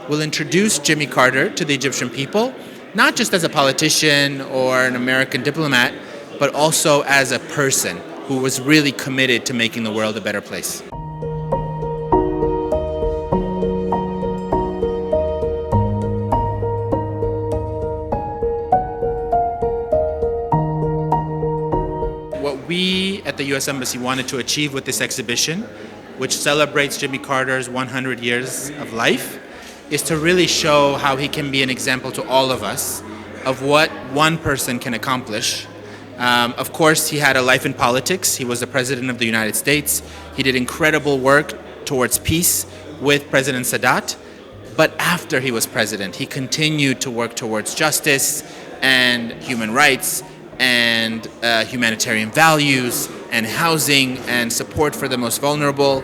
will introduce Jimmy Carter to the Egyptian people, not just as a politician or an American diplomat, but also as a person who was really committed to making the world a better place. What we at the U.S. Embassy wanted to achieve with this exhibition, which celebrates Jimmy Carter's 100 years of life, is to really show how he can be an example to all of us of what one person can accomplish. Of course, he had a life in politics. He was the President of the United States. He did incredible work towards peace with President Sadat. But after he was president, he continued to work towards justice and human rights and humanitarian values and housing and support for the most vulnerable.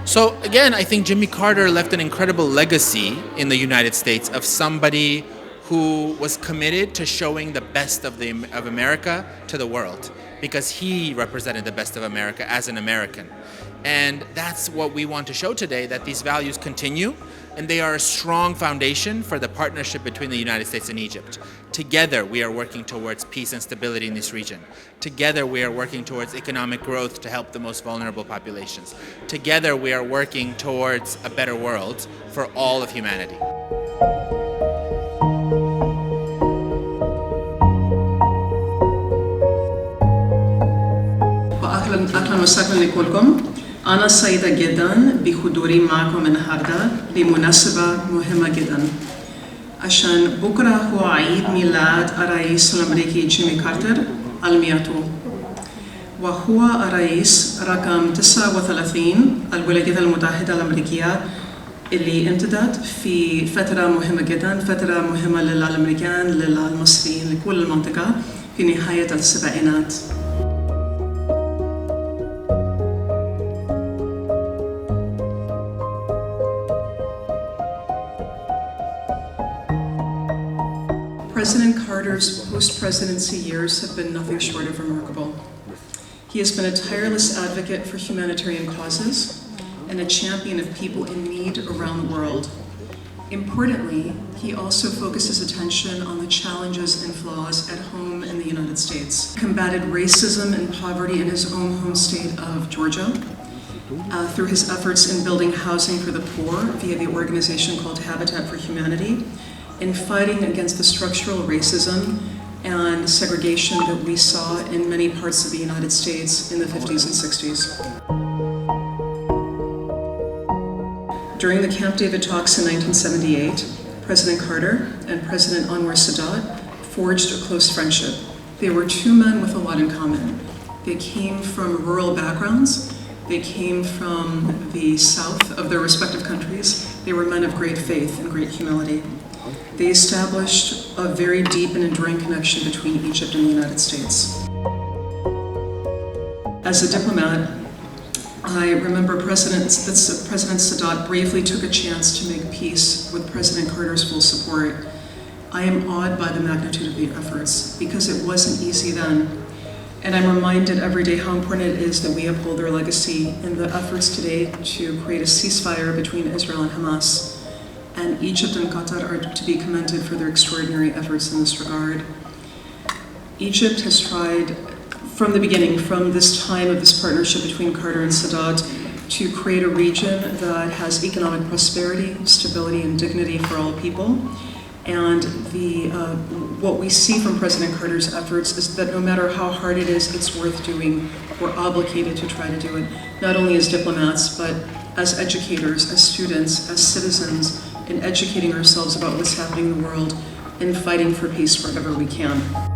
So again, I think Jimmy Carter left an incredible legacy in the United States of somebody who was committed to showing the best of America to the world, because he represented the best of America as an American. And that's what we want to show today, that these values continue, and they are a strong foundation for the partnership between the United States and Egypt. Together, we are working towards peace and stability in this region. Together, we are working towards economic growth to help the most vulnerable populations. Together, we are working towards a better world for all of humanity. أهلا وسهلا لكلكم. أنا سعيدة جدا بحضوري معكم النهاردة بمناسبة مهمة جدا، عشان بكرة هو عيد ميلاد الرئيس الأمريكي جيمي كارتر المئة، وهو الرئيس رقم 39 الولايات المتحدة الأمريكية اللي امتدت في فترة مهمة جدا، فترة مهمة للأمريكان للمصريين لكل المنطقة في نهاية السبعينات. President Carter's post-presidency years have been nothing short of remarkable. He has been a tireless advocate for humanitarian causes and a champion of people in need around the world. Importantly, he also focuses attention on the challenges and flaws at home in the United States. He combated racism and poverty in his own home state of Georgia through his efforts in building housing for the poor via the organization called Habitat for Humanity, in fighting against the structural racism and segregation that we saw in many parts of the United States in the 50s and 60s. During the Camp David talks in 1978, President Carter and President Anwar Sadat forged a close friendship. They were two men with a lot in common. They came from rural backgrounds. They came from the south of their respective countries. They were men of great faith and great humility. They established a very deep and enduring connection between Egypt and the United States. As a diplomat, I remember President Sadat bravely took a chance to make peace with President Carter's full support. I am awed by the magnitude of the efforts, because it wasn't easy then. And I'm reminded every day how important it is that we uphold their legacy in the efforts today to create a ceasefire between Israel and Hamas. And Egypt and Qatar are to be commended for their extraordinary efforts in this regard. Egypt has tried from the beginning, from this time of this partnership between Carter and Sadat, to create a region that has economic prosperity, stability, and dignity for all people. And what we see from President Carter's efforts is that no matter how hard it is, it's worth doing. We're obligated to try to do it, not only as diplomats, but as educators, as students, as citizens, in educating ourselves about what's happening in the world and fighting for peace wherever we can.